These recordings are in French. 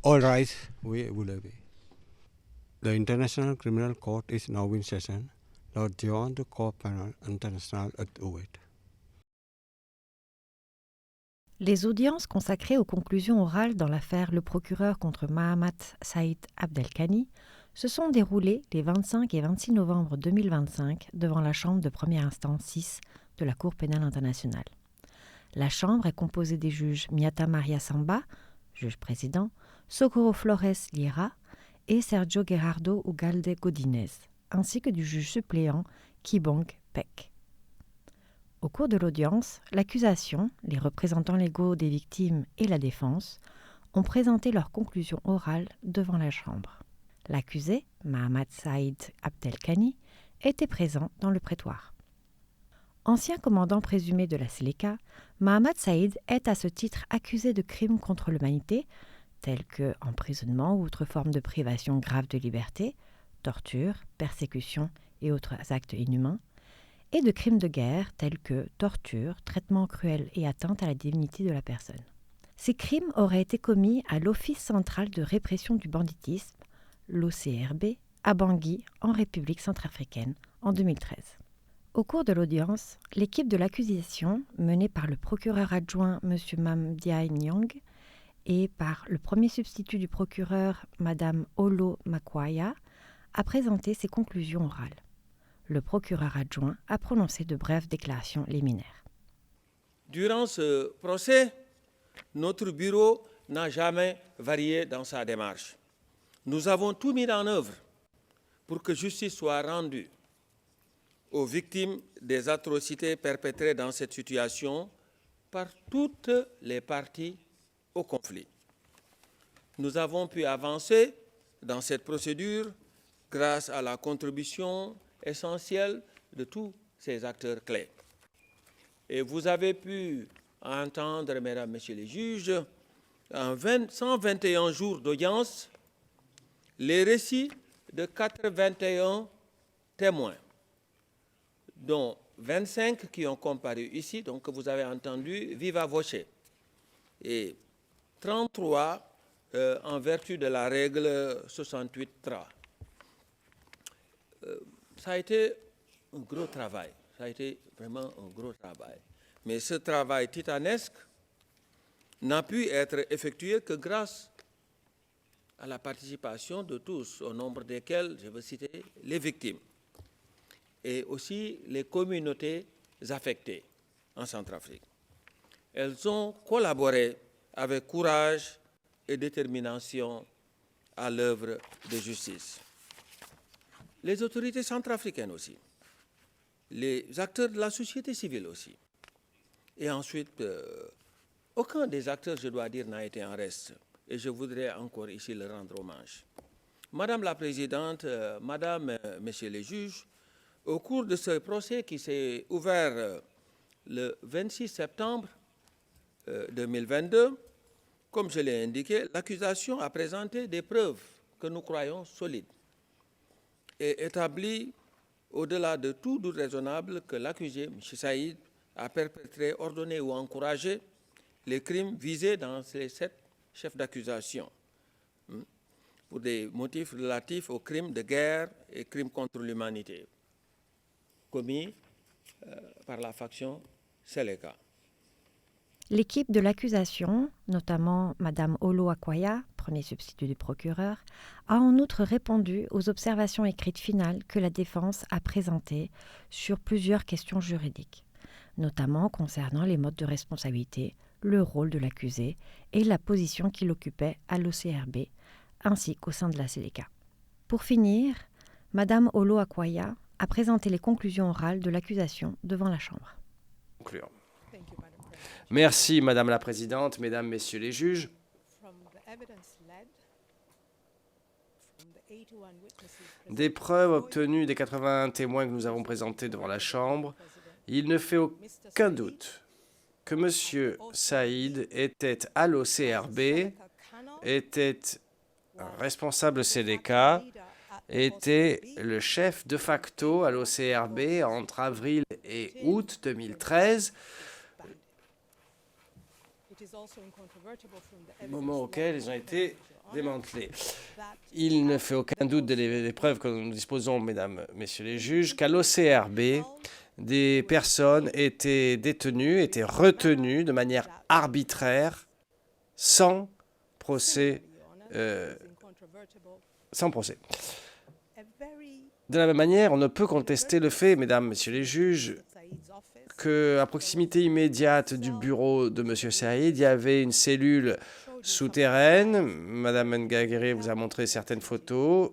All rise, oui, vous l'avez. The International Criminal Court is now in session. Lord John, the Court Panel International at Uwait. Les audiences consacrées aux conclusions orales dans l'affaire Le procureur contre Mahamat Saïd Abdelkani se sont déroulées les 25 et 26 novembre 2025 devant la Chambre de première instance 6 de la Cour pénale internationale. La Chambre est composée des juges Miata Maria Samba, juge président, Socorro Flores Lira et Sergio Gerardo Ugalde Godinez, ainsi que du juge suppléant Kibong Peck. Au cours de l'audience, l'accusation, les représentants légaux des victimes et la défense ont présenté leurs conclusions orales devant la Chambre. L'accusé, Mahamat Saïd Abdelkani, était présent dans le prétoire. Ancien commandant présumé de la Séléka, Mahamat Saïd est à ce titre accusé de crimes contre l'humanité, tels que emprisonnement ou autres formes de privation grave de liberté, torture, persécution et autres actes inhumains, et de crimes de guerre tels que torture, traitement cruel et atteinte à la dignité de la personne. Ces crimes auraient été commis à l'Office central de répression du banditisme, l'OCRB, à Bangui, en République centrafricaine, en 2013. Au cours de l'audience, l'équipe de l'accusation, menée par le procureur adjoint M. Mamdiaye Nyang et par le premier substitut du procureur Mme Olo Makwaya, a présenté ses conclusions orales. Le procureur adjoint a prononcé de brèves déclarations liminaires. Durant ce procès, notre bureau n'a jamais varié dans sa démarche. Nous avons tout mis en œuvre pour que justice soit rendue aux victimes des atrocités perpétrées dans cette situation par toutes les parties au conflit. Nous avons pu avancer dans cette procédure grâce à la contribution essentielle de tous ces acteurs clés. Et vous avez pu entendre, mesdames, messieurs les juges, en 121 jours d'audience, les récits de 81 témoins, dont 25 qui ont comparu ici, donc que vous avez entendu viva voce, et 33 en vertu de la règle 68.3. Ça a été un gros travail, ça a été vraiment un gros travail. Mais ce travail titanesque n'a pu être effectué que grâce à la participation de tous, au nombre desquels je veux citer les victimes et aussi les communautés affectées en Centrafrique. Elles ont collaboré avec courage et détermination à l'œuvre de justice. Les autorités centrafricaines aussi, les acteurs de la société civile aussi. Et ensuite, aucun des acteurs, je dois dire, n'a été en reste. Et je voudrais encore ici leur rendre hommage. Madame la Présidente, Madame, Messieurs les juges, au cours de ce procès qui s'est ouvert le 26 septembre 2022, comme je l'ai indiqué, l'accusation a présenté des preuves que nous croyons solides et établi au-delà de tout doute raisonnable que l'accusé, M. Saïd, a perpétré, ordonné ou encouragé les crimes visés dans ces 7 chefs d'accusation pour des motifs relatifs aux crimes de guerre et crimes contre l'humanité commis par la faction Séléka. L'équipe de l'accusation, notamment Mme Olo Akwaya, premier substitut du procureur, a en outre répondu aux observations écrites finales que la défense a présentées sur plusieurs questions juridiques, notamment concernant les modes de responsabilité, le rôle de l'accusé et la position qu'il occupait à l'OCRB, ainsi qu'au sein de la Séléka. Pour finir, Mme Olo Akwaya a présenté les conclusions orales de l'accusation devant la Chambre. Merci, Madame la Présidente, Mesdames, Messieurs les juges. Des preuves obtenues des 80 témoins que nous avons présentés devant la Chambre, il ne fait aucun doute que M. Saïd était à l'OCRB, était un responsable Séléka, était le chef de facto à l'OCRB entre avril et août 2013. moment auquel ils ont été démantelés. Il ne fait aucun doute des preuves que nous disposons, mesdames, messieurs les juges, qu'à l'OCRB, des personnes étaient détenues, étaient retenues de manière arbitraire, sans procès. Sans procès. De la même manière, on ne peut contester le fait, mesdames, messieurs les juges, qu'à proximité immédiate du bureau de M. Saïd, il y avait une cellule souterraine. Madame Ngaguéré vous a montré certaines photos.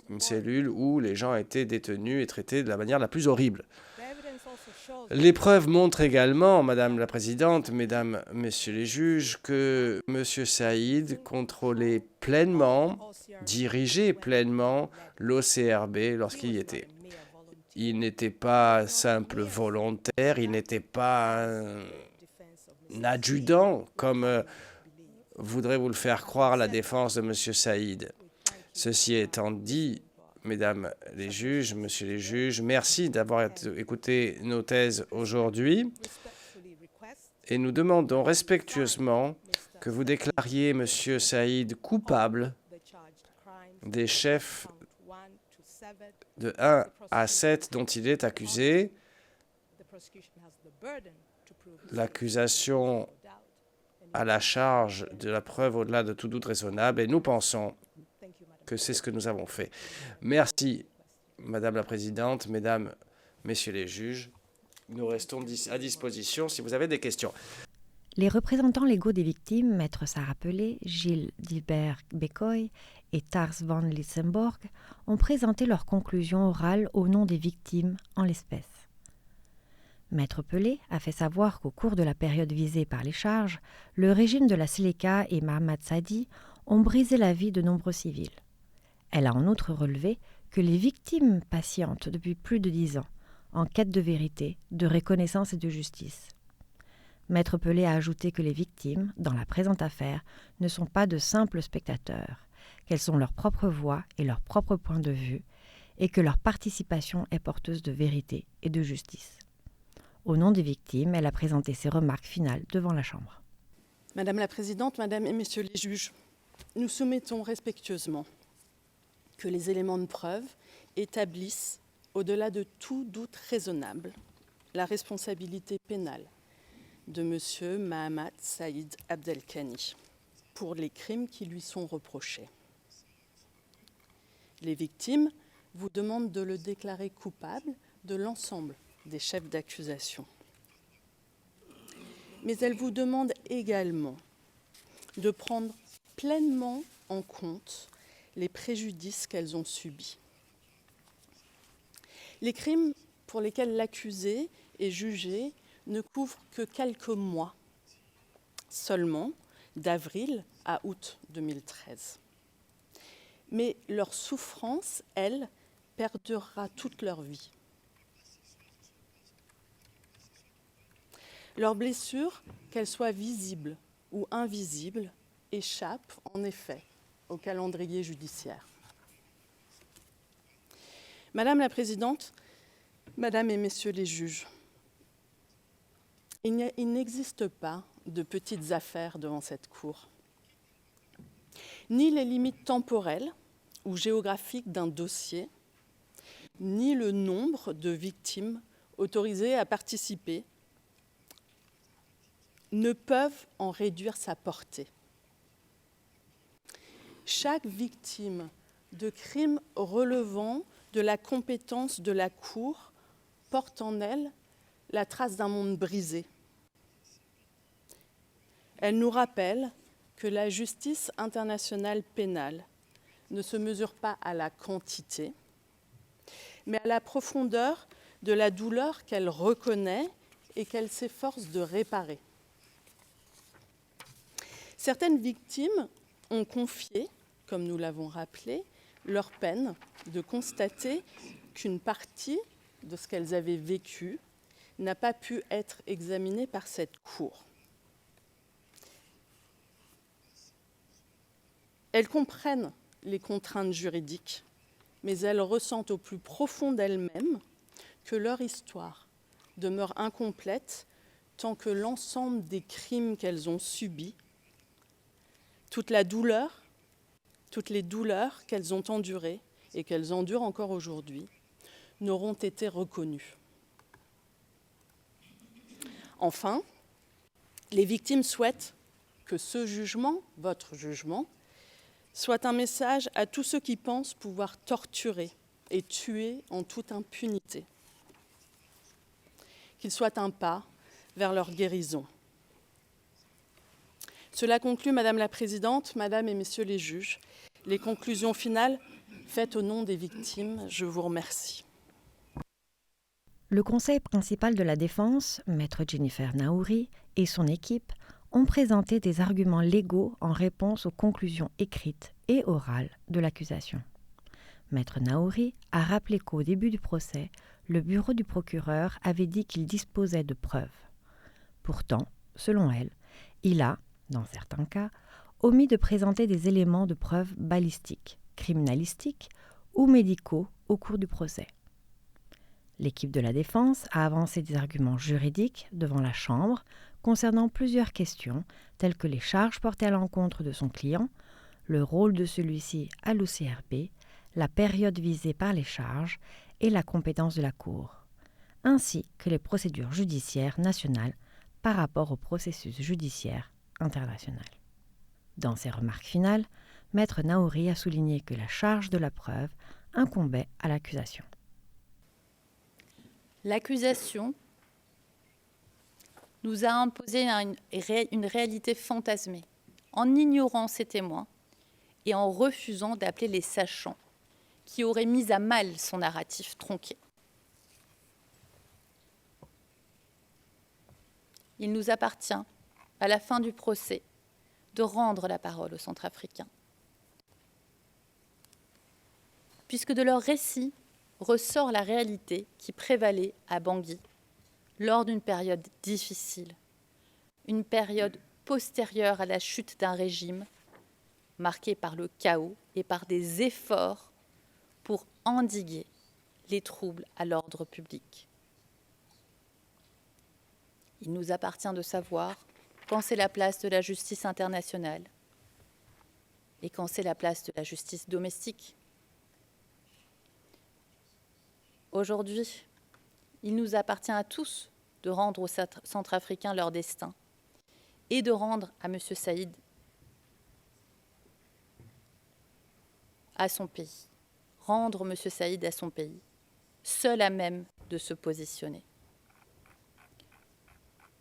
Une cellule où les gens étaient détenus et traités de la manière la plus horrible. Les preuves montrent également, Madame la Présidente, Mesdames, Messieurs les juges, que M. Saïd contrôlait pleinement, dirigeait pleinement l'OCRB lorsqu'il y était. Il n'était pas simple volontaire, il n'était pas un adjudant, comme voudrait vous le faire croire la défense de M. Saïd. Ceci étant dit, Mesdames les juges, Messieurs les juges, merci d'avoir écouté nos thèses aujourd'hui et nous demandons respectueusement que vous déclariez M. Saïd coupable des chefs de 1 à 7 dont il est accusé. L'accusation à la charge de la preuve au-delà de tout doute raisonnable et nous pensons que c'est ce que nous avons fait. Merci, Madame la Présidente, Mesdames, Messieurs les juges. Nous restons à disposition si vous avez des questions. Les représentants légaux des victimes, Maître Sarah Pelé, Gilles Dilbert-Bekoy et Tars van Lissenborg, ont présenté leurs conclusions orales au nom des victimes en l'espèce. Maître Pelé a fait savoir qu'au cours de la période visée par les charges, le régime de la Seleka et Mahamat Saadi ont brisé la vie de nombreux civils. Elle a en outre relevé que les victimes patientent depuis plus de 10 ans, en quête de vérité, de reconnaissance et de justice. Maître Pelé a ajouté que les victimes, dans la présente affaire, ne sont pas de simples spectateurs, qu'elles sont leur propre voix et leur propre point de vue, et que leur participation est porteuse de vérité et de justice. Au nom des victimes, elle a présenté ses remarques finales devant la Chambre. Madame la Présidente, Madame et Messieurs les juges, nous soumettons respectueusement que les éléments de preuve établissent, au-delà de tout doute raisonnable, la responsabilité pénale de M. Mahamat Saïd Abdelkani pour les crimes qui lui sont reprochés. Les victimes vous demandent de le déclarer coupable de l'ensemble des chefs d'accusation. Mais elles vous demandent également de prendre pleinement en compte les préjudices qu'elles ont subis. Les crimes pour lesquels l'accusé est jugé ne couvrent que quelques mois, seulement d'avril à août 2013. Mais leur souffrance, elle, perdurera toute leur vie. Leurs blessures, qu'elles soient visibles ou invisibles, échappent en effet au calendrier judiciaire. Madame la Présidente, Madame et Messieurs les juges, il n'existe pas de petites affaires devant cette Cour. Ni les limites temporelles ou géographiques d'un dossier, ni le nombre de victimes autorisées à participer ne peuvent en réduire sa portée. Chaque victime de crime relevant de la compétence de la Cour porte en elle la trace d'un monde brisé. Elle nous rappelle que la justice internationale pénale ne se mesure pas à la quantité, mais à la profondeur de la douleur qu'elle reconnaît et qu'elle s'efforce de réparer. Certaines victimes ont confié, comme nous l'avons rappelé, leur peine de constater qu'une partie de ce qu'elles avaient vécu n'a pas pu être examinée par cette Cour. Elles comprennent les contraintes juridiques, mais elles ressentent au plus profond d'elles-mêmes que leur histoire demeure incomplète tant que l'ensemble des crimes qu'elles ont subis, toute la douleur, toutes les douleurs qu'elles ont endurées et qu'elles endurent encore aujourd'hui, n'auront été reconnues. Enfin, les victimes souhaitent que ce jugement, votre jugement, soit un message à tous ceux qui pensent pouvoir torturer et tuer en toute impunité. Qu'il soit un pas vers leur guérison. Cela conclut, Madame la Présidente, Madame et Messieurs les juges, les conclusions finales faites au nom des victimes. Je vous remercie. Le conseil principal de la défense, Maître Jennifer Naouri, et son équipe ont présenté des arguments légaux en réponse aux conclusions écrites et orales de l'accusation. Maître Naouri a rappelé qu'au début du procès, le bureau du procureur avait dit qu'il disposait de preuves. Pourtant, selon elle, il a, dans certains cas, omis de présenter des éléments de preuve balistiques, criminalistiques ou médicaux au cours du procès. L'équipe de la défense a avancé des arguments juridiques devant la Chambre concernant plusieurs questions telles que les charges portées à l'encontre de son client, le rôle de celui-ci à l'OCRP, la période visée par les charges et la compétence de la Cour, ainsi que les procédures judiciaires nationales par rapport au processus judiciaire international. Dans ses remarques finales, Maître Naouri a souligné que la charge de la preuve incombait à l'accusation. L'accusation nous a imposé une réalité fantasmée, en ignorant ses témoins et en refusant d'appeler les sachants, qui auraient mis à mal son narratif tronqué. Il nous appartient, à la fin du procès, de rendre la parole aux Centrafricains, puisque de leur récit ressort la réalité qui prévalait à Bangui lors d'une période difficile, une période postérieure à la chute d'un régime marquée par le chaos et par des efforts pour endiguer les troubles à l'ordre public. Il nous appartient de savoir quand c'est la place de la justice internationale et quand c'est la place de la justice domestique. Aujourd'hui, il nous appartient à tous de rendre aux Centrafricains leur destin et de rendre à M. Saïd à son pays. Rendre M. Saïd à son pays, seul à même de se positionner.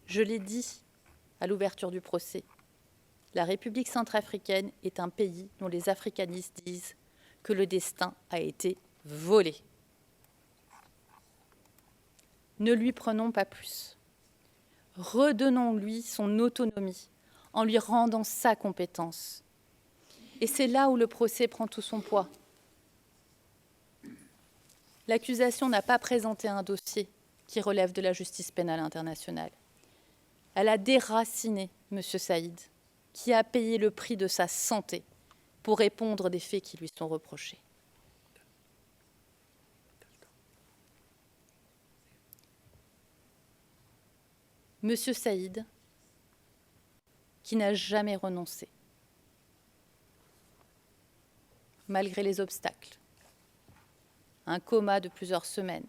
Je l'ai dit à l'ouverture du procès, la République centrafricaine est un pays dont les africanistes disent que le destin a été volé. Ne lui prenons pas plus. Redonnons-lui son autonomie en lui rendant sa compétence. Et c'est là où le procès prend tout son poids. L'accusation n'a pas présenté un dossier qui relève de la justice pénale internationale. Elle a déraciné M. Saïd, qui a payé le prix de sa santé pour répondre des faits qui lui sont reprochés. M. Saïd, qui n'a jamais renoncé, malgré les obstacles, un coma de plusieurs semaines,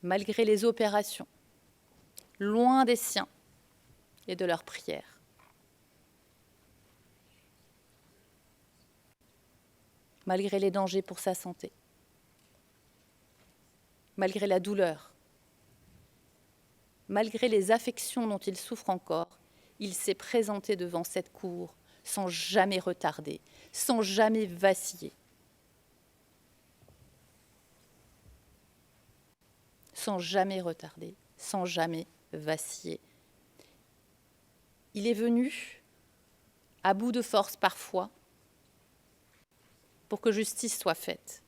malgré les opérations, loin des siens et de leurs prières. Malgré les dangers pour sa santé, malgré la douleur, malgré les affections dont il souffre encore, il s'est présenté devant cette cour sans jamais retarder, sans jamais vaciller. Sans jamais retarder, sans jamais vaciller. Il est venu, à bout de force parfois, pour que justice soit faite,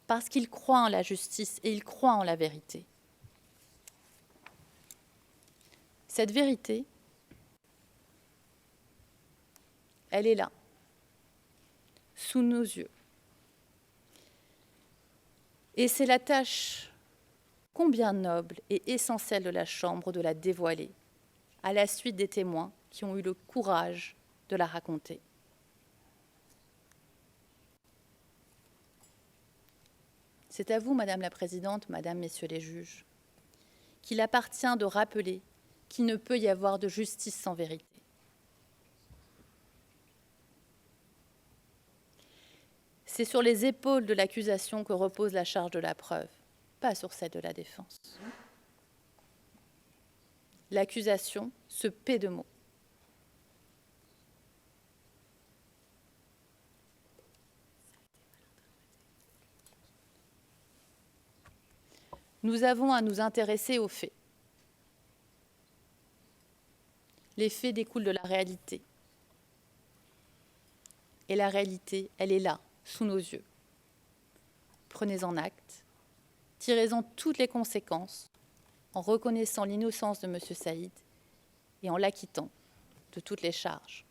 parce qu'il croit en la justice et il croit en la vérité. Cette vérité, elle est là, sous nos yeux. Et c'est la tâche combien noble et essentiel de la Chambre de la dévoiler, à la suite des témoins qui ont eu le courage de la raconter. C'est à vous, Madame la Présidente, Madame, Messieurs les juges, qu'il appartient de rappeler qu'il ne peut y avoir de justice sans vérité. C'est sur les épaules de l'accusation que repose la charge de la preuve, pas sur celle de la défense. L'accusation se paie de mots. Nous avons à nous intéresser aux faits. Les faits découlent de la réalité. Et la réalité, elle est là, sous nos yeux. Prenez-en acte, tirez-en toutes les conséquences, en reconnaissant l'innocence de M. Saïd et en l'acquittant de toutes les charges.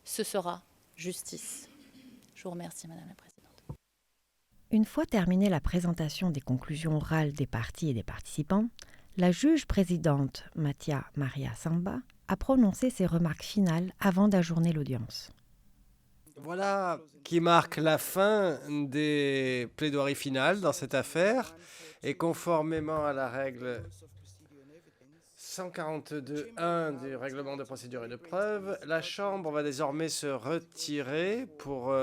Ce sera justice. Je vous remercie, Madame la Présidente. Une fois terminée la présentation des conclusions orales des parties et des participants, la juge présidente Matia Maria Samba a prononcé ses remarques finales avant d'ajourner l'audience. Voilà qui marque la fin des plaidoiries finales dans cette affaire. Et conformément à la règle 142.1 du règlement de procédure et de preuve, la Chambre va désormais se retirer pour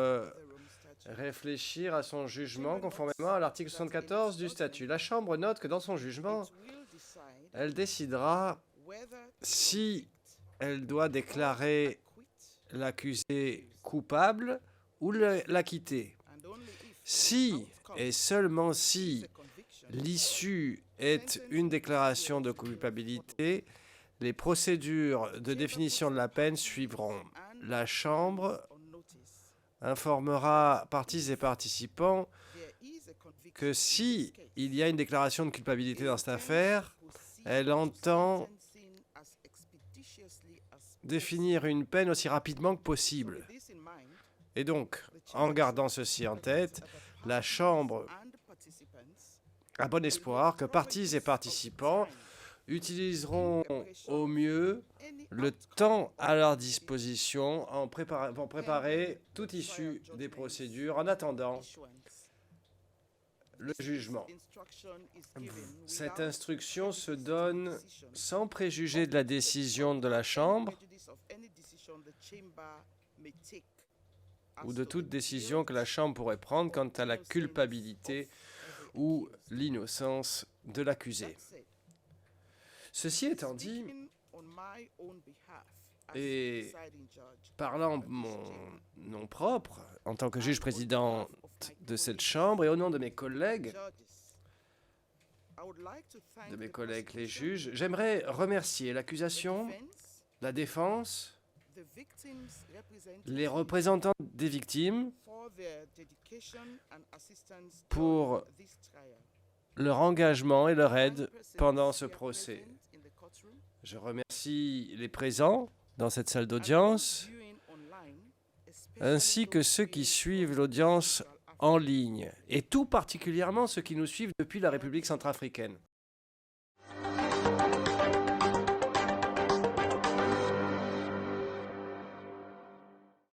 réfléchir à son jugement conformément à l'article 74 du statut. La Chambre note que dans son jugement, elle décidera si elle doit déclarer l'accusé coupable ou l'acquitter. Si, et seulement si, l'issue est une déclaration de culpabilité, les procédures de définition de la peine suivront. La Chambre informera parties et participants que si il y a une déclaration de culpabilité dans cette affaire, elle entend définir une peine aussi rapidement que possible. Et donc, en gardant ceci en tête, la Chambre a bon espoir que parties et participants utiliseront au mieux le temps à leur disposition pour préparer toute issue des procédures en attendant le jugement. Cette instruction se donne sans préjuger de la décision de la Chambre ou de toute décision que la Chambre pourrait prendre quant à la culpabilité ou l'innocence de l'accusé. Ceci étant dit, et parlant mon nom propre, en tant que juge président de cette Chambre et au nom de mes collègues les juges, j'aimerais remercier l'accusation, la défense, les représentants des victimes pour leur engagement et leur aide pendant ce procès. Je remercie les présents dans cette salle d'audience, ainsi que ceux qui suivent l'audience en ligne, et tout particulièrement ceux qui nous suivent depuis la République centrafricaine.